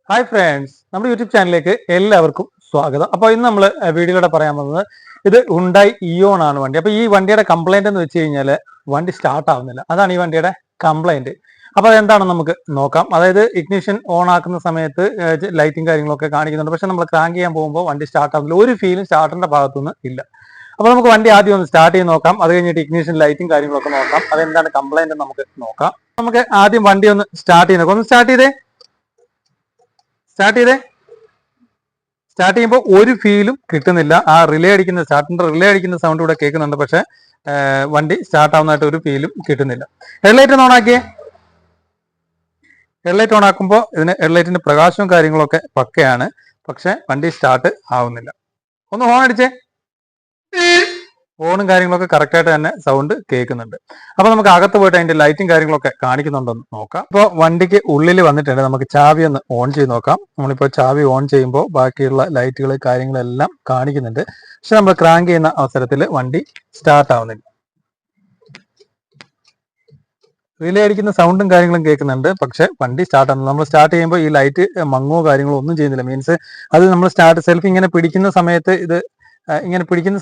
Hi friends, നമ്മുടെ YouTube ചാനലിലേക്ക് എല്ലാവർക്കും സ്വാഗതം. അപ്പോൾ ഇന്ന് നമ്മൾ വീഡിയോയിലൂടെ പറയാൻ പോകുന്നത് ഇത് ഹുണ്ടായി ഇയോൺ ആണ് വണ്ടി. അപ്പോൾ ഈ വണ്ടിയുടെ കംപ്ലൈന്റ് എന്ന് വെച്ച് കഴിഞ്ഞാൽ വണ്ടി സ്റ്റാർട്ട് ആവുന്നില്ല. അതാണ് ഈ വണ്ടിയുടെ കംപ്ലൈന്റ്. അപ്പോൾ അതെന്താണെന്ന് നമുക്ക് നോക്കാം. അതായത് ഇഗ്നിഷൻ ഓൺ ആക്കുന്ന സമയത്ത് ലൈറ്റും കാര്യങ്ങളൊക്കെ കാണിക്കുന്നുണ്ട്. പക്ഷെ നമ്മൾ ക്രാങ്ക് ചെയ്യാൻ പോകുമ്പോൾ വണ്ടി സ്റ്റാർട്ട് ആവുന്നില്ല. ഒരു ഫീലും സ്റ്റാർട്ടറിന്റെ ഭാഗത്തുനിന്ന് ഇല്ല. അപ്പോൾ നമുക്ക് വണ്ടി ആദ്യം ഒന്ന് സ്റ്റാർട്ട് ചെയ്ത് നോക്കാം. അത് കഴിഞ്ഞിട്ട് ഇഗ്നിഷൻ ലൈറ്റും കാര്യങ്ങളൊക്കെ നോക്കാം. അതെന്താണ് കംപ്ലൈന്റ് നമുക്ക് നോക്കാം. നമുക്ക് ആദ്യം വണ്ടി ഒന്ന് സ്റ്റാർട്ട് ചെയ്ത് നോക്കാം. ഒന്ന് സ്റ്റാർട്ട് ചെയ്തേ. സ്റ്റാർട്ട് ചെയ്യുമ്പോൾ ഒരു ഫീലും കിട്ടുന്നില്ല. ആ റിലേ അടിക്കുന്ന സ്റ്റാർട്ടിന്റെ റിലേ അടിക്കുന്ന സൗണ്ട് ഇവിടെ കേൾക്കുന്നുണ്ട്. പക്ഷെ വണ്ടി സ്റ്റാർട്ട് ആവുന്നതായിട്ട് ഒരു ഫീലും കിട്ടുന്നില്ല. ഹെഡ്ലൈറ്റ് ഒന്ന് ഓണാക്കിയേ. ഹെഡ്ലൈറ്റ് ഓൺ ആക്കുമ്പോൾ ഇതിന് ഹെഡ്ലൈറ്റിന്റെ പ്രകാശവും കാര്യങ്ങളൊക്കെ പക്കയാണ്. പക്ഷെ വണ്ടി സ്റ്റാർട്ട് ആവുന്നില്ല. ഒന്ന് ഹോൺ അടിച്ചേ. ഫോണും കാര്യങ്ങളൊക്കെ കറക്റ്റായിട്ട് തന്നെ സൗണ്ട് കേൾക്കുന്നുണ്ട്. അപ്പൊ നമുക്ക് അകത്ത് പോയിട്ട് അതിന്റെ ലൈറ്റും കാര്യങ്ങളൊക്കെ കാണിക്കുന്നുണ്ടെന്ന് നോക്കാം. ഇപ്പോൾ വണ്ടിക്ക് ഉള്ളിൽ വന്നിട്ടുണ്ട്. നമുക്ക് ചാവി ഒന്ന് ഓൺ ചെയ്ത് നോക്കാം. നമ്മളിപ്പോൾ ചാവി ഓൺ ചെയ്യുമ്പോൾ ബാക്കിയുള്ള ലൈറ്റുകൾ കാര്യങ്ങളെല്ലാം കാണിക്കുന്നുണ്ട്. പക്ഷെ നമ്മൾ ക്രാങ്ക് ചെയ്യുന്ന അവസരത്തിൽ വണ്ടി സ്റ്റാർട്ട് ആവുന്നില്ല. റിലേ അടിക്കുന്ന സൗണ്ടും കാര്യങ്ങളും കേൾക്കുന്നുണ്ട്. പക്ഷെ വണ്ടി സ്റ്റാർട്ട് ആവുന്നില്ല. നമ്മൾ സ്റ്റാർട്ട് ചെയ്യുമ്പോൾ ഈ ലൈറ്റ് മങ്ങോ കാര്യങ്ങളോ ഒന്നും ചെയ്യുന്നില്ല. മീൻസ് അത് നമ്മൾ സെൽഫ് ഇങ്ങനെ പിടിക്കുന്ന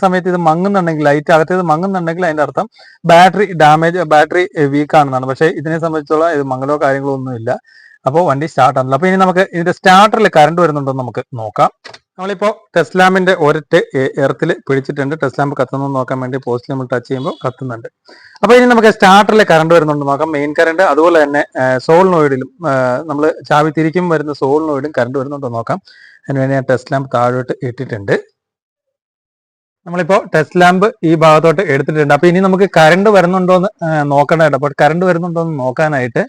സമയത്ത് ഇത് മങ്ങുന്നുണ്ടെങ്കിൽ, ലൈറ്റ് അകത്തേത് മങ്ങുന്നുണ്ടെങ്കിൽ അതിന്റെ അർത്ഥം ബാറ്ററി വീക്ക് ആണെന്നാണ്. പക്ഷേ ഇതിനെ സംബന്ധിച്ചോളം ഇത് മങ്ങലോ കാര്യങ്ങളോ ഒന്നുമില്ല. അപ്പോൾ വണ്ടി സ്റ്റാർട്ട് ആണല്ലോ. അപ്പോൾ ഇനി നമുക്ക് ഇതിന്റെ സ്റ്റാർട്ടറിൽ കറണ്ട് വരുന്നുണ്ടോ എന്ന് നമുക്ക് നോക്കാം. നമ്മളിപ്പോൾ ടെസ്റ്റ് ലാമ്പിന്റെ ഒരൊറ്റ എർത്തിൽ പിടിച്ചിട്ടുണ്ട്. ടെസ്റ്റ് ലാമ്പ് കത്തുന്നു നോക്കാൻ വേണ്ടി പോസ്റ്റിൽ നമ്മൾ ടച്ച് ചെയ്യുമ്പോൾ കത്തുന്നുണ്ട്. അപ്പോൾ ഇനി നമുക്ക് സ്റ്റാർട്ടറിൽ കറണ്ട് വരുന്നുണ്ടോ നോക്കാം. മെയിൻ കറണ്ട്, അതുപോലെ തന്നെ സോളിനോയിഡിലും നമ്മൾ ചാവി തിരിക്കും വരുന്ന സോളിനോയിഡും കറണ്ട് വരുന്നുണ്ടോ നോക്കാം. അതിനുവേണ്ടി ഞാൻ ടെസ്റ്റ് ലാമ്പ് താഴോട്ട് ഇട്ടിട്ടുണ്ട്. നമ്മളിപ്പോൾ ടെസ്റ്റ് ലാമ്പ് ഈ ഭാഗത്തോട്ട് എടുത്തിട്ടുണ്ട്. അപ്പൊ ഇനി നമുക്ക് കറണ്ട് വരുന്നുണ്ടോന്ന് നോക്കേണ്ടതായിട്ട്. അപ്പോൾ കറണ്ട് വരുന്നുണ്ടോന്ന് നോക്കാനായിട്ട്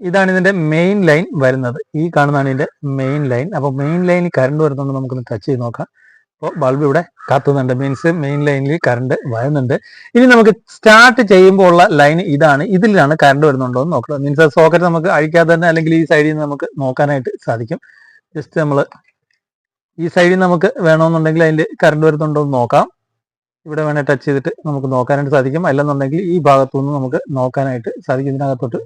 ഇതാണ് ഇതിന്റെ മെയിൻ ലൈൻ വരുന്നത്. ഈ കാണുന്നതാണ് ഇതിന്റെ മെയിൻ ലൈൻ. അപ്പൊ മെയിൻ ലൈനിൽ കറണ്ട് വരുന്നുണ്ടോ നമുക്കൊന്ന് ടച്ച് ചെയ്ത് നോക്കാം. അപ്പോൾ ബൾബ് ഇവിടെ കത്തുന്നുണ്ട്. മീൻസ് മെയിൻ ലൈനിൽ കറണ്ട് വരുന്നുണ്ട്. ഇനി നമുക്ക് സ്റ്റാർട്ട് ചെയ്യുമ്പോൾ ഉള്ള ലൈൻ ഇതാണ്. ഇതിലാണ് കറണ്ട് വരുന്നുണ്ടോ എന്ന് നോക്കണം. മീൻസ് സോക്കറ്റ് നമുക്ക് അഴിക്കാതെ തന്നെ, അല്ലെങ്കിൽ ഈ സൈഡിൽ നിന്ന് നമുക്ക് നോക്കാനായിട്ട് സാധിക്കും. ജസ്റ്റ് നമ്മൾ ഈ സൈഡിൽ നമുക്ക് വേണമെന്നുണ്ടെങ്കിൽ അതിൽ കറണ്ട് വരുന്നുണ്ടോ എന്ന് നോക്കാം. ഇവിടെ വേണേൽ ടച്ച് ചെയ്തിട്ട് നമുക്ക് നോക്കാനായിട്ട് സാധിക്കും. അല്ലെന്നുണ്ടെങ്കിൽ ഈ ഭാഗത്തുനിന്ന് നമുക്ക് നോക്കാനായിട്ട് സാധിക്കും. ഇതിനകത്തോട്ട്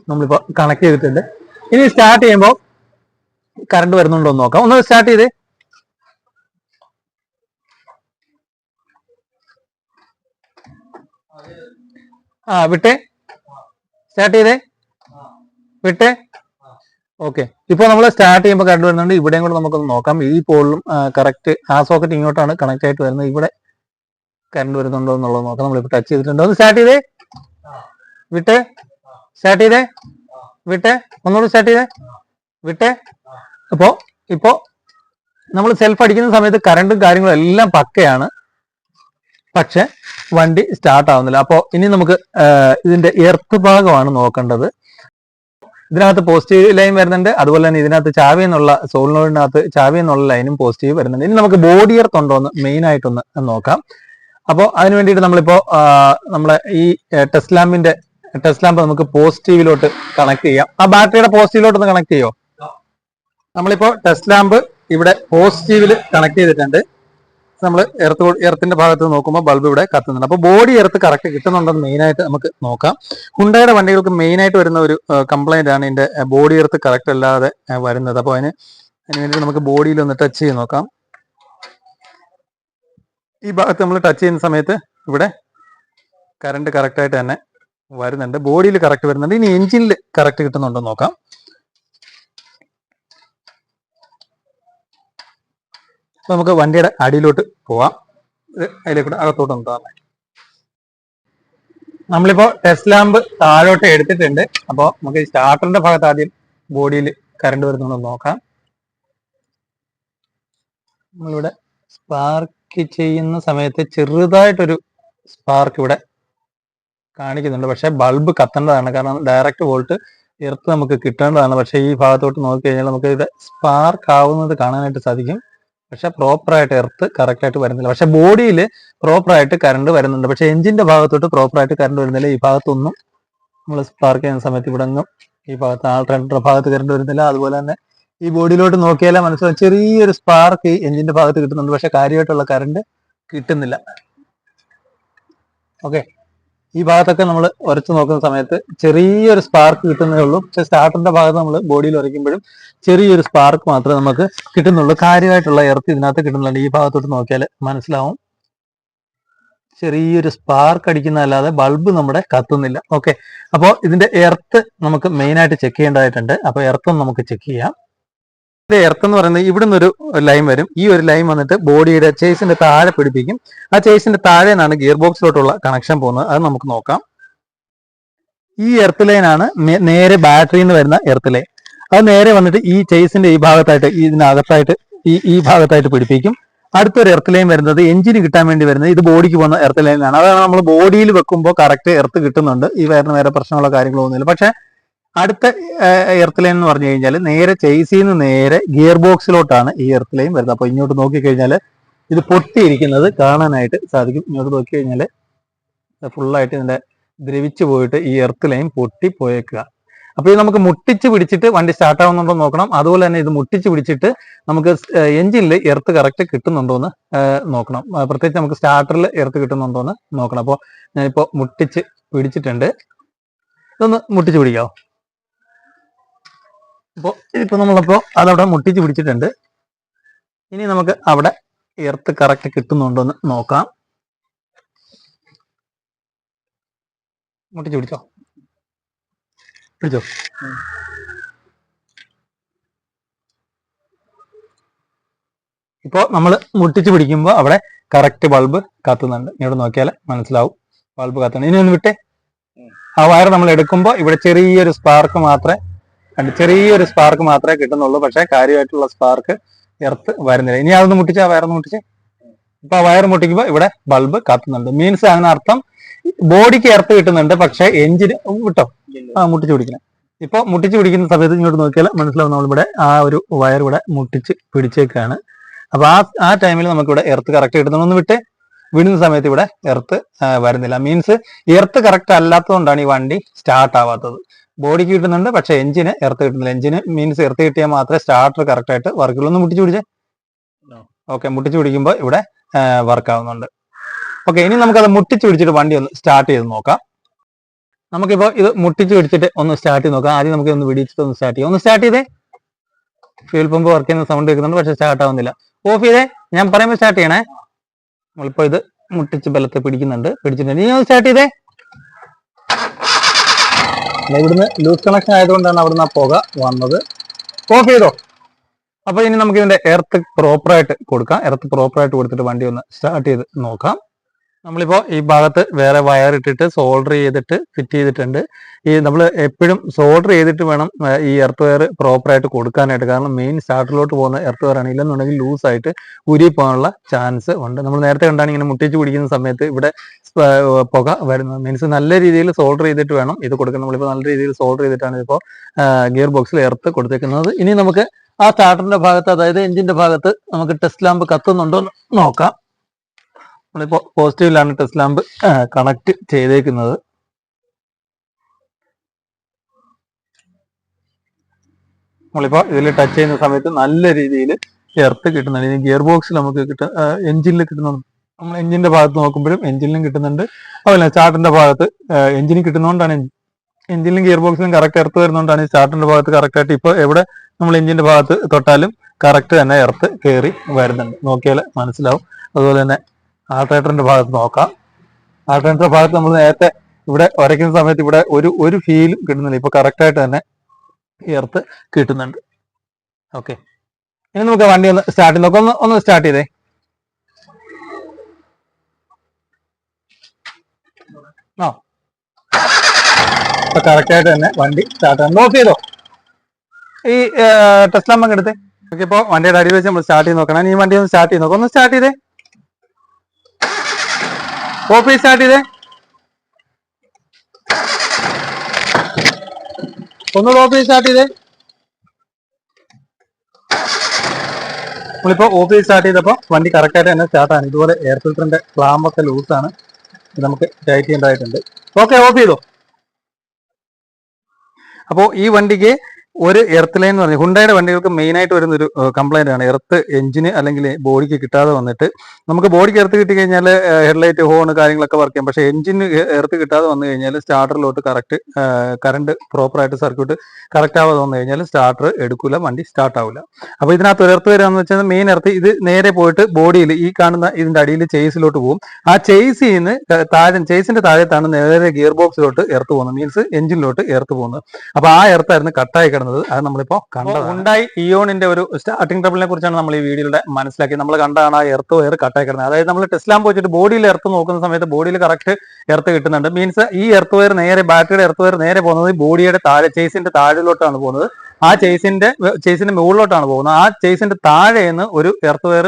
നമ്മളിപ്പോൾ കണക്ട് ചെയ്തിട്ടുണ്ട്. ഇനി സ്റ്റാർട്ട് ചെയ്യുമ്പോൾ കറണ്ട് വരുന്നുണ്ടോ എന്ന് നോക്കാം. ഒന്ന് സ്റ്റാർട്ട് ചെയ്തേ. വിട്ടേ. സ്റ്റാർട്ട് ചെയ്തേ. വിട്ടേ. ഓക്കെ. ഇപ്പോൾ നമ്മൾ സ്റ്റാർട്ട് ചെയ്യുമ്പോൾ കറണ്ട് വരുന്നുണ്ട്. ഇവിടെയും കൂടെ നമുക്കൊന്ന് നോക്കാം. ഈ പോളിലും കറക്റ്റ് ആ സോക്കറ്റ് ഇങ്ങോട്ടാണ് കണക്ട് ആയിട്ട് വരുന്നത്. ഇവിടെ കറണ്ട് വരുന്നുണ്ടോ എന്നുള്ളത് നോക്കാം. നമ്മളിപ്പോൾ ടച്ച് ചെയ്തിട്ടുണ്ട്. ഒന്ന് സ്റ്റാർട്ട് ചെയ്തേ. വിട്ടേ. സ്റ്റാർട്ട് ചെയ്തേ. വിട്ടേ. ഒന്നുകൂടി സ്റ്റാർട്ട് ചെയ്തേ. വിട്ടേ. ഇപ്പോൾ നമ്മൾ സെൽഫ് അടിക്കുന്ന സമയത്ത് കറണ്ടും കാര്യങ്ങളും എല്ലാം പക്കയാണ്. പക്ഷെ വണ്ടി സ്റ്റാർട്ട് ആവുന്നില്ല. അപ്പോൾ ഇനി നമുക്ക് ഇതിന്റെ എർത്ത് ഭാഗമാണ് നോക്കേണ്ടത്. ഇതിനകത്ത് പോസിറ്റീവ് ലൈൻ വരുന്നുണ്ട്. അതുപോലെ തന്നെ ഇതിനകത്ത് ചാവി എന്നുള്ള സോളിനോയിഡിനകത്ത് ചാവി എന്നുള്ള ലൈനും പോസിറ്റീവ് വരുന്നുണ്ട്. ഇനി നമുക്ക് ബോഡി എർത്ത് ഉണ്ടോ എന്ന് മെയിൻ ആയിട്ടൊന്ന് നോക്കാം. അപ്പോൾ അതിന് വേണ്ടിയിട്ട് നമ്മളിപ്പോൾ നമ്മളെ ഈ ടെസ്റ്റ് ലാമ്പ് നമുക്ക് പോസിറ്റീവിലോട്ട് കണക്ട് ചെയ്യാം. ആ ബാറ്ററിയുടെ പോസിറ്റീവിലോട്ടൊന്ന് കണക്ട് ചെയ്യോ. നമ്മളിപ്പോൾ ടെസ്റ്റ് ലാമ്പ് ഇവിടെ പോസിറ്റീവിൽ കണക്ട് ചെയ്തിട്ടുണ്ട്. നമ്മൾ എർത്തിന്റെ ഭാഗത്ത് നോക്കുമ്പോൾ ബൾബ് ഇവിടെ കത്തുന്നുണ്ട്. അപ്പോൾ ബോഡി എർത്ത് കറക്റ്റ് കിട്ടുന്നുണ്ടെന്ന് മെയിനായിട്ട് നമുക്ക് നോക്കാം. ഹുണ്ടായുടെ വണ്ടികൾക്ക് മെയിനായിട്ട് വരുന്ന ഒരു കംപ്ലൈന്റ് ആണ് ഇതിന്റെ ബോഡി എർത്ത് കറക്റ്റ് അല്ലാതെ വരുന്നത്. അപ്പോൾ അതിന് വേണ്ടി നമുക്ക് ബോഡിയിൽ ഒന്ന് ടച്ച് ചെയ്ത് നോക്കാം. ഈ ഭാഗത്ത് നമ്മൾ ടച്ച് ചെയ്യുന്ന സമയത്ത് ഇവിടെ കറണ്ട് കറക്റ്റായിട്ട് തന്നെ വരുന്നുണ്ട്. ബോഡിയിൽ കറക്റ്റ് വരുന്നുണ്ട്. ഇനി എഞ്ചിനിൽ കറക്റ്റ് കിട്ടുന്നുണ്ടോ നോക്കാം. അപ്പൊ നമുക്ക് വണ്ടിയുടെ അടിയിലോട്ട് പോവാം. അതിലേക്കൂടെ അകത്തോട്ട് ഉണ്ടാകാം. നമ്മളിപ്പോ ടെസ്റ്റ് ലാമ്പ് താഴോട്ട് എടുത്തിട്ടുണ്ട്. അപ്പോൾ നമുക്ക് സ്റ്റാർട്ടറിന്റെ ഭാഗത്ത് ആദ്യം ബോഡിയിൽ കറണ്ട് വരുന്നുണ്ടോ നോക്കാം. നമ്മളിവിടെ സ്പാർക്ക് ചെയ്യുന്ന സമയത്ത് ചെറുതായിട്ടൊരു സ്പാർക്ക് ഇവിടെ കാണിക്കുന്നുണ്ട്. പക്ഷെ ബൾബ് കത്തേണ്ടതാണ്. കാരണം ഡയറക്റ്റ് വോൾട്ട് എർത്ത് നമുക്ക് കിട്ടേണ്ടതാണ്. പക്ഷെ ഈ ഭാഗത്തോട്ട് നോക്കി കഴിഞ്ഞാൽ നമുക്ക് ഇവിടെ സ്പാർക്ക് ആവുന്നത് കാണാനായിട്ട് സാധിക്കും. പക്ഷെ പ്രോപ്പറായിട്ട് എർത്ത് കറക്റ്റായിട്ട് വരുന്നില്ല. പക്ഷെ ബോഡിയിൽ പ്രോപ്പറായിട്ട് കറണ്ട് വരുന്നുണ്ട്. പക്ഷെ എഞ്ചിന്റെ ഭാഗത്തോട്ട് പ്രോപ്പറായിട്ട് കറണ്ട് വരുന്നില്ല. ഈ ഭാഗത്തൊന്നും നമ്മൾ സ്പാർക്ക് ചെയ്യുന്ന സമയത്ത് ഇവിടെ ഒന്നും ഈ ഭാഗത്ത് ആൾട്ടർനേറ്റർ ഭാഗത്ത് കറണ്ട് വരുന്നില്ല. അതുപോലെ തന്നെ ഈ ബോഡിയിലോട്ട് നോക്കിയാലേ മനസ്സിലാവും ചെറിയൊരു സ്പാർക്ക് എഞ്ചിന്റെ ഭാഗത്ത് കിട്ടുന്നുണ്ട്. പക്ഷെ കാര്യമായിട്ടുള്ള കറണ്ട് കിട്ടുന്നില്ല. ഓക്കെ. ഈ ഭാഗത്തൊക്കെ നമ്മൾ ഉരച്ചു നോക്കുന്ന സമയത്ത് ചെറിയൊരു സ്പാർക്ക് കിട്ടുന്നേ ഉള്ളൂ. പക്ഷെ സ്റ്റാർട്ടറിന്റെ ഭാഗത്ത് നമ്മൾ ബോഡിയിൽ ഉരയ്ക്കുമ്പോഴും ചെറിയൊരു സ്പാർക്ക് മാത്രമേ നമുക്ക് കിട്ടുന്നുള്ളൂ. കാര്യമായിട്ടുള്ള എർത്ത് ഇതിനകത്ത് കിട്ടുന്നുണ്ട്. ഈ ഭാഗത്തോട്ട് നോക്കിയാൽ മനസ്സിലാവും. ചെറിയൊരു സ്പാർക്ക് അടിക്കുന്നതല്ലാതെ ബൾബ് നമ്മുടെ കത്തുന്നില്ല. ഓക്കെ, അപ്പോൾ ഇതിന്റെ എർത്ത് നമുക്ക് മെയിൻ ആയിട്ട് ചെക്ക് ചെയ്യേണ്ടതായിട്ടുണ്ട്. അപ്പോൾ എർത്തും നമുക്ക് ചെക്ക് ചെയ്യാം. എർത്ത് എന്ന് പറയുന്നത് ഇവിടെ നിന്നൊരു ലൈൻ വരും. ഈ ഒരു ലൈൻ വന്നിട്ട് ബോഡിയുടെ ചേസിന്റെ താഴെ പിടിപ്പിക്കും. ആ ചേസിന്റെ താഴെ നിന്നാണ് ഗിയർ ബോക്സിലോട്ടുള്ള കണക്ഷൻ പോകുന്നത്. അത് നമുക്ക് നോക്കാം. ഈ എർത്ത് ലൈനാണ് നേരെ ബാറ്ററിയിൽ നിന്ന് വരുന്ന എർത്ത് ലൈൻ. അത് നേരെ വന്നിട്ട് ഈ ചേസിന്റെ ഈ ഭാഗത്തായിട്ട് ഇതിനകത്തായിട്ട് ഈ ഭാഗത്തായിട്ട് പിടിപ്പിക്കും. അടുത്തൊരു എർത്ത് ലൈൻ വരുന്നത് എഞ്ചിന് കിട്ടാൻ വേണ്ടി വരുന്നത് ഇത് ബോഡിക്ക് പോകുന്ന എർത്ത് ലൈനാണ്. അതാണ് നമ്മൾ ബോഡിയിൽ വെക്കുമ്പോൾ കറക്റ്റ് എർത്ത് കിട്ടുന്നുണ്ട്. ഈ വയറിന് വേറെ പ്രശ്നങ്ങളോ കാര്യങ്ങളോ ഒന്നുമില്ല. പക്ഷെ അടുത്ത എർത്ത് ലൈൻ എന്ന് പറഞ്ഞു കഴിഞ്ഞാൽ നേരെ ചേസിൽ നിന്ന് നേരെ ഗിയർ ബോക്സിലോട്ടാണ് ഈ എർത്ത് ലൈൻ വരുന്നത്. അപ്പൊ ഇങ്ങോട്ട് നോക്കിക്കഴിഞ്ഞാൽ ഇത് പൊട്ടിയിരിക്കുന്നത് കാണാനായിട്ട് സാധിക്കും. ഇങ്ങോട്ട് നോക്കി കഴിഞ്ഞാൽ ഫുള്ളായിട്ട് ഇതിന്റെ ദ്രവിച്ചു പോയിട്ട് ഈ എർത്ത് ലൈൻ പൊട്ടി പോയേക്കുക. അപ്പൊ ഇത് നമുക്ക് മുട്ടിച്ച് പിടിച്ചിട്ട് വണ്ടി സ്റ്റാർട്ട് ആവുന്നുണ്ടോ നോക്കണം. അതുപോലെ തന്നെ ഇത് മുട്ടിച്ച് പിടിച്ചിട്ട് നമുക്ക് എഞ്ചിനിൽ എർത്ത് കറക്റ്റ് കിട്ടുന്നുണ്ടോ എന്ന് നോക്കണം. പ്രത്യേകിച്ച് നമുക്ക് സ്റ്റാർട്ടറിൽ എർത്ത് കിട്ടുന്നുണ്ടോ എന്ന് നോക്കണം. അപ്പോൾ ഞാനിപ്പോ മുട്ടിച്ച് പിടിച്ചിട്ടുണ്ട്. ഇതൊന്ന് മുട്ടിച്ച് പിടിക്കാവോ? അപ്പോൾ ഇതിപ്പോ നമ്മളപ്പോ അതവിടെ മുട്ടിച്ച് പിടിച്ചിട്ടുണ്ട്. ഇനി നമുക്ക് അവിടെ എർത്ത് കറക്റ്റ് കിട്ടുന്നുണ്ടോ എന്ന് നോക്കാം. മുട്ടിച്ച് പിടിച്ചോ? പിടിച്ചോ? ഇപ്പോ നമ്മൾ മുട്ടിച്ച് പിടിക്കുമ്പോൾ അവിടെ കറക്റ്റ് ബൾബ് കത്തുന്നുണ്ട്. ഇവിടെ നോക്കിയാൽ മനസ്സിലാവും ബൾബ് കത്തുന്നുണ്ട്. ഇനി ഒന്ന് വിട്ടേ. ആ വയർ നമ്മൾ എടുക്കുമ്പോൾ ഇവിടെ ചെറിയൊരു സ്പാർക്ക് മാത്രമേ കിട്ടുന്നുള്ളൂ. പക്ഷെ കാര്യമായിട്ടുള്ള സ്പാർക്ക് എർത്ത് വരുന്നില്ല. ഇനി അതൊന്ന് മുട്ടിച്ച് ആ വയറൊന്ന് മുട്ടിച്ച്. ഇപ്പൊ ആ വയർ മുട്ടിക്കുമ്പോൾ ഇവിടെ ബൾബ് കത്തുന്നുണ്ട്. മീൻസ് അതിനർത്ഥം ബോഡിക്ക് എർത്ത് കിട്ടുന്നുണ്ട്, പക്ഷെ എഞ്ചിന് വിട്ടോ മുട്ടിച്ച് പിടിക്കണം. ഇപ്പൊ മുട്ടിച്ച് പിടിക്കുന്ന സമയത്ത് ഇങ്ങോട്ട് നോക്കിയാൽ മനസ്സിലാവും നമ്മളിവിടെ ആ ഒരു വയർ ഇവിടെ മുട്ടിച്ച് പിടിച്ചേക്കാണ്. അപ്പൊ ആ ടൈമിൽ നമുക്കിവിടെ എർത്ത് കറക്റ്റ് കിട്ടുന്നുണ്ട്. ഒന്ന് വിട്ട് വിടുന്ന സമയത്ത് ഇവിടെ എർത്ത് വരുന്നില്ല. മീൻസ് എർത്ത് കറക്റ്റ് അല്ലാത്തതുകൊണ്ടാണ് ഈ വണ്ടി സ്റ്റാർട്ട് ആവാത്തത്. ബോഡിക്ക് കിട്ടുന്നുണ്ട്, പക്ഷെ എഞ്ചിന് എർത്ത് കിട്ടുന്നില്ല. എഞ്ചിന് മീൻസ് എർത്ത് കിട്ടിയാൽ മാത്രമേ സ്റ്റാർട്ടർ കറക്റ്റ് ആയിട്ട് വർക്കുള്ളൂ. ഒന്ന് മുട്ടിച്ച് പിടിച്ചേ. ഓക്കെ, മുട്ടിച്ച് പിടിക്കുമ്പോൾ ഇവിടെ വർക്ക് ആവുന്നുണ്ട്. ഓക്കെ, ഇനി നമുക്കത് മുട്ടിച്ച് പിടിച്ചിട്ട് വണ്ടി ഒന്ന് സ്റ്റാർട്ട് ചെയ്ത് നോക്കാം. നമുക്കിപ്പോൾ ഇത് മുട്ടിച്ച് പിടിച്ചിട്ട് ഒന്ന് സ്റ്റാർട്ട് ചെയ്ത് നോക്കാം. ആദ്യം നമുക്ക് ഒന്ന് പിടിച്ചിട്ട് ഒന്ന് സ്റ്റാർട്ട് ചെയ്യാം. ഒന്ന് സ്റ്റാർട്ട് ചെയ്തേ. ഫ്യൂൽ പമ്പ് വർക്ക് ചെയ്യുന്ന സൗണ്ട് കേൾക്കുന്നുണ്ട്, പക്ഷെ സ്റ്റാർട്ട് ആവുന്നില്ല. ഓഫ് ചെയ്തേ. ഞാൻ പറയുമ്പോൾ സ്റ്റാർട്ട് ചെയ്യണേ. നമ്മളിപ്പോൾ ഇത് മുട്ടിച്ച് ബലത്തെ പിടിച്ചിട്ടുണ്ട്. ഇനി ഒന്ന് സ്റ്റാർട്ട് ചെയ്തേ. ഇവിടുന്ന് ലൂസ് കണക്ഷൻ ആയതുകൊണ്ടാണ് അവിടുന്ന് ആ പുക വന്നത്. ഓഫ് ചെയ്തോ. അപ്പൊ ഇനി നമുക്ക് ഇതിന്റെ എർത്ത് പ്രോപ്പറായിട്ട് കൊടുക്കാം. എർത്ത് പ്രോപ്പറായിട്ട് കൊടുത്തിട്ട് വണ്ടി ഒന്ന് സ്റ്റാർട്ട് ചെയ്ത് നോക്കാം. നമ്മളിപ്പോ ഈ ഭാഗത്ത് വേറെ വയർ ഇട്ടിട്ട് സോൾഡർ ചെയ്തിട്ട് ഫിറ്റ് ചെയ്തിട്ടുണ്ട്. ഈ നമ്മൾ എപ്പോഴും സോൾഡർ ചെയ്തിട്ട് വേണം ഈ എർത്ത് വയർ പ്രോപ്പറായിട്ട് കൊടുക്കാനായിട്ട്. കാരണം മെയിൻ സ്റ്റാർട്ടിലോട്ട് പോകുന്ന എർത്ത് വയർ ആണ്. ഇല്ലെന്നുണ്ടെങ്കിൽ ലൂസായിട്ട് ഉരി പോകാനുള്ള ചാൻസ് ഉണ്ട്. നമ്മൾ നേരത്തെ കണ്ടാണ് ഇങ്ങനെ മുട്ടിച്ച് പിടിക്കുന്ന സമയത്ത് ഇവിടെ പുക വരുന്നത്. മീൻസ് നല്ല രീതിയിൽ സോൾഡർ ചെയ്തിട്ട് വേണം ഇത് കൊടുക്കാൻ. നമ്മളിപ്പോൾ നല്ല രീതിയിൽ സോൾഡർ ചെയ്തിട്ടാണ് ഇപ്പോൾ ഗിയർ ബോക്സിൽ എർത്ത് കൊടുത്തേക്കുന്നത്. ഇനി നമുക്ക് ആ സ്റ്റാർട്ടറിന്റെ ഭാഗത്ത്, അതായത് എഞ്ചിന്റെ ഭാഗത്ത് നമുക്ക് ടെസ്റ്റ് ലാമ്പ് കത്തുന്നുണ്ടോ എന്ന് നോക്കാം. നമ്മളിപ്പോ പോസിറ്റീവിലാണ് ടെസ്റ്റ് ലാമ്പ് കണക്ട് ചെയ്തേക്കുന്നത്. നമ്മളിപ്പോ ഇതിൽ ടച്ച് ചെയ്യുന്ന സമയത്ത് നല്ല രീതിയിൽ എർത്ത് കിട്ടുന്നുണ്ട്. ഇനി ഗിയർ ബോക്സിൽ നമുക്ക് എഞ്ചിനിൽ കിട്ടുന്നുണ്ട്. നമ്മൾ എഞ്ചിന്റെ ഭാഗത്ത് നോക്കുമ്പോഴും എഞ്ചിനിലും കിട്ടുന്നുണ്ട്. അതുപോലെ സ്റ്റാർട്ടിന്റെ ഭാഗത്ത് എഞ്ചിന് കിട്ടുന്നതുകൊണ്ടാണ് എഞ്ചിനിലും ഗിയർ ബോക്സിലും കറക്റ്റ് എർത്ത് വരുന്നതുകൊണ്ടാണ് സ്റ്റാർട്ടിന്റെ ഭാഗത്ത് കറക്റ്റ് ആയിട്ട് ഇപ്പോൾ എവിടെ നമ്മൾ എഞ്ചിന്റെ ഭാഗത്ത് തൊട്ടാലും കറക്റ്റ് തന്നെ എർത്ത് കയറി വരുന്നുണ്ട്. നോക്കിയാൽ മനസ്സിലാവും. അതുപോലെ തന്നെ ആൾട്ടർനേറ്ററിന്റെ ഭാഗത്ത് നോക്കാം. ആൾട്ടർനേറ്ററിന്റെ ഭാഗത്ത് നമ്മൾ നേരത്തെ ഇവിടെ ഉരയ്ക്കുന്ന സമയത്ത് ഇവിടെ ഒരു ഫീലും കിട്ടുന്നില്ല. ഇപ്പൊ കറക്റ്റ് ആയിട്ട് തന്നെ എർത്ത് കിട്ടുന്നുണ്ട്. ഓക്കെ, ഇനി നമുക്ക് വണ്ടി ഒന്ന് സ്റ്റാർട്ട് ചെയ്ത് നോക്കാം. ഒന്ന് സ്റ്റാർട്ട് ചെയ്തേ. ആ, ഇപ്പൊ കറക്റ്റ് ആയിട്ട് തന്നെ വണ്ടി സ്റ്റാർട്ട് ആണ്. ഓഫ് ചെയ്തോ. ഈ ടെസ്റ്റ് ലാമ്പ് എടുത്തേ. ഓക്കെ, ഇപ്പോൾ വണ്ടിയുടെ അടി വെച്ച് നമ്മൾ സ്റ്റാർട്ട് ചെയ്ത് നോക്കണം. ഈ വണ്ടി ഒന്ന് സ്റ്റാർട്ട് ചെയ്ത് നോക്കാം. ഒന്ന് സ്റ്റാർട്ട് ചെയ്തേ. ഓഫ് സ്റ്റാർട്ട് ചെയ്തേ. ഒന്നുകൂടെ ഓഫ് സ്റ്റാർട്ട് ചെയ്തേ. നമ്മളിപ്പോ ഓഫ് സ്റ്റാർട്ട് ചെയ്തപ്പോൾ വണ്ടി കറക്റ്റ് ആയിട്ട് തന്നെ സ്റ്റാർട്ടാണ്. ഇതുപോലെ എയർ ഫിൽറ്ററിന്റെ ക്ലാമ്പൊക്കെ ലൂസാണ്. ഇത് നമുക്ക് ടൈറ്റ് ചെയ്യേണ്ടതായിട്ടുണ്ട്. ഓക്കെ, ഓഫ് ചെയ്തോ. അപ്പോൾ ഈ വണ്ടിക്ക് ഒരു എർത്ത് ലൈൻ എന്ന് പറഞ്ഞാൽ ഹുണ്ടായുടെ വണ്ടികൾക്ക് മെയിൻ ആയിട്ട് വരുന്ന ഒരു കംപ്ലൈന്റ് ആണ് എർത്ത് എഞ്ചിന് അല്ലെങ്കിൽ ബോഡിക്ക് കിട്ടാതെ വന്നിട്ട്. നമുക്ക് ബോഡിക്ക് എർത്ത് കിട്ടി കഴിഞ്ഞാൽ ഹെഡ്ലൈറ്റ് ഹോൺ കാര്യങ്ങളൊക്കെ വർക്ക് ചെയ്യും. പക്ഷേ എഞ്ചിന് എർത്ത് കിട്ടാതെ വന്നു കഴിഞ്ഞാൽ സ്റ്റാർട്ടറിലോട്ട് കറക്റ്റ് കറണ്ട് പ്രോപ്പറായിട്ട് സർക്യൂട്ട് കറക്റ്റ് ആവാതെ വന്നു കഴിഞ്ഞാൽ സ്റ്റാർട്ടർ എടുക്കൂല, വണ്ടി സ്റ്റാർട്ട് ആവില്ല. അപ്പോൾ ഇതിനകത്ത് ഒരു എർത്ത് വരാന്ന് വെച്ചാൽ മെയിൻ എർത്ത് ഇത് നേരെ പോയിട്ട് ബോഡിയിൽ ഈ കാണുന്ന ഇതിന്റെ അടിയിൽ ചേസിലോട്ട് പോകും. ആ ചേസിൽ നിന്ന് ചേസിന്റെ താഴത്താണ് നേരെ ഗിയർ ബോക്സിലോട്ട് എർത്ത് പോകുന്നത്, മീൻസ് എഞ്ചിനിലോട്ട് എർത്ത് പോകുന്നത്. അപ്പൊ ആ എർത്തായിരുന്നു കട്ടായി കിടന്നത്. അത് നമ്മളിപ്പോ കണ്ടത്. ഹുണ്ടായി ഇയോണിന്റെ ഒരു സ്റ്റാർട്ടിംഗ് ട്രബിളിനെ കുറിച്ചാണ് നമ്മൾ ഈ വീഡിയോയിലൂടെ മനസ്സിലാക്കി. നമ്മൾ കണ്ടാണ് ആ എർത്ത് വയർ കട്ടായി കിടന്നത്. അതായത് നമ്മൾ ടെസ്ലാം പോയിട്ട് ബോഡിയിൽ എർത്ത് നോക്കുന്ന സമയത്ത് ബോഡിയിൽ കറക്റ്റ് എർത്ത് കിട്ടുന്നുണ്ട്. മീൻസ് ഈ എർത്ത് വയർ നേരെ ബാറ്ററിയുടെ എർത്ത് വയർ നേരെ പോകുന്നത് ബോഡിയുടെ താഴെ ചേസിന്റെ താഴിലോട്ടാണ് പോകുന്നത്. ആ ചേസിന്റെ മുകളിലോട്ടാണ് പോകുന്നത്. ആ ചേസിന്റെ താഴെന്ന് ഒരു എർത്ത് വയർ,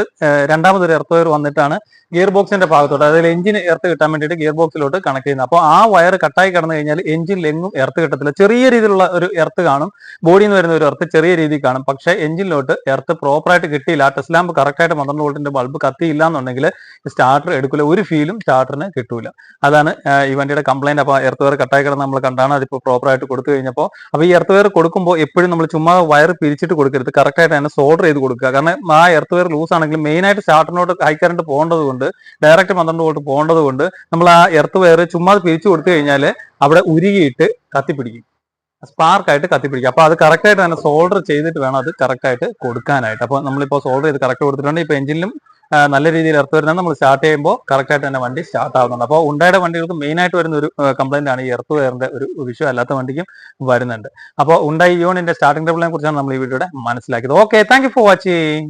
രണ്ടാമതൊരു എർത്ത് വയർ വന്നിട്ടാണ് ഗിയർ ബോക്സിന്റെ ഭാഗത്തോട്ട്, അതായത് എഞ്ചിന് എർത്ത് കിട്ടാൻ വേണ്ടിയിട്ട് ഗിയർ ബോക്സിലോട്ട് കണക്ട് ചെയ്യുന്നത്. അപ്പോൾ ആ വയർ കട്ടായി കിടന്നു കഴിഞ്ഞാൽ എഞ്ചിനിൽ എങ്ങും എർത്ത് കിട്ടത്തില്ല. ചെറിയ രീതിയിലുള്ള ഒരു എർത്ത് കാണും, ബോഡിയിൽ നിന്ന് വരുന്ന ഒരു എർത്ത് ചെറിയ രീതിയിൽ കാണും. പക്ഷേ എഞ്ചിനിലോട്ട് എർത്ത് പ്രോപ്പറായിട്ട് കിട്ടിയില്ല, ആ ടെസ്റ്റ് ലാമ്പ് കറക്റ്റായിട്ട് 12 വോൾട്ടിന്റെ ബൾബ് കത്തിയില്ല എന്നുണ്ടെങ്കിൽ സ്റ്റാർട്ടർ എടുക്കില്ല, ഒരു ഫീലും സ്റ്റാർട്ടറിന് കിട്ടൂല. അതാണ് ഈ വണ്ടിയുടെ കംപ്ലൈന്റ്. അപ്പോൾ എർത്ത് വയർ കട്ടായി കിടന്ന് നമ്മൾ കണ്ടാണ് അതിപ്പോൾ പ്രോപ്പറായിട്ട് കൊടുത്തു കഴിഞ്ഞപ്പോൾ. അപ്പോൾ ഈ എർത്ത് വയർ കൊടുക്കുമ്പോൾ എപ്പോഴും നമ്മൾ ചുമ്മാ വയർ പിരിച്ചിട്ട് കൊടുക്കരുത്, കറക്റ്റായിട്ട് തന്നെ സോൾഡർ ചെയ്ത് കൊടുക്കുക. കാരണം ആ എർത്ത് വയർ ലൂസ് ആണെങ്കിൽ മെയിനായിട്ട് സ്റ്റാർട്ടറിനോട്ട് ഹൈ കറണ്ട് പോകേണ്ടത് കൊണ്ട്, ഡയറക്റ്റ് 12 വോൾട്ട് പോകേണ്ടത് കൊണ്ട് നമ്മൾ ആ എർത്ത് വയർ ചുമ്മാ പിരിച്ചു കൊടുത്തു കഴിഞ്ഞാൽ അവിടെ ഉരുകിയിട്ട് കത്തിപ്പിടിക്കും, സ്പാർക്കായിട്ട് കത്തിപ്പിടിക്കും. അപ്പോൾ അത് കറക്റ്റായിട്ട് തന്നെ സോൾഡർ ചെയ്തിട്ട് വേണം അത് കറക്റ്റായിട്ട് കൊടുക്കാനായിട്ട്. അപ്പോൾ നമ്മളിപ്പോൾ സോൾഡർ ചെയ്ത് കറക്റ്റ് കൊടുത്തിട്ടുണ്ട്. ഇപ്പോൾ എഞ്ചിനിലും നല്ല രീതിയിൽ എർത്ത് വരുന്നത് നമ്മൾ സ്റ്റാർട്ട് ചെയ്യുമ്പോൾ കറക്റ്റായിട്ട് തന്നെ വണ്ടി സ്റ്റാർട്ട് ആവുന്നുണ്ട്. അപ്പോൾ ഉണ്ടായ വണ്ടികൾക്ക് മെയിനായിട്ട് വരുന്ന ഒരു കംപ്ലൈന്റ് ആണ് ഈ എർത്ത് വയറിന്റെ ഒരു വിഷയം, അല്ലാത്ത വണ്ടിക്കും വരുന്നുണ്ട്. അപ്പോൾ ഉണ്ടായി ഇയോണിന്റെ സ്റ്റാർട്ടിംഗ് ട്രബിളിനെ കുറിച്ചാണ് നമ്മൾ ഈ വീഡിയോയുടെ മനസ്സിലാക്കിയത്. Okay, thank you for watching.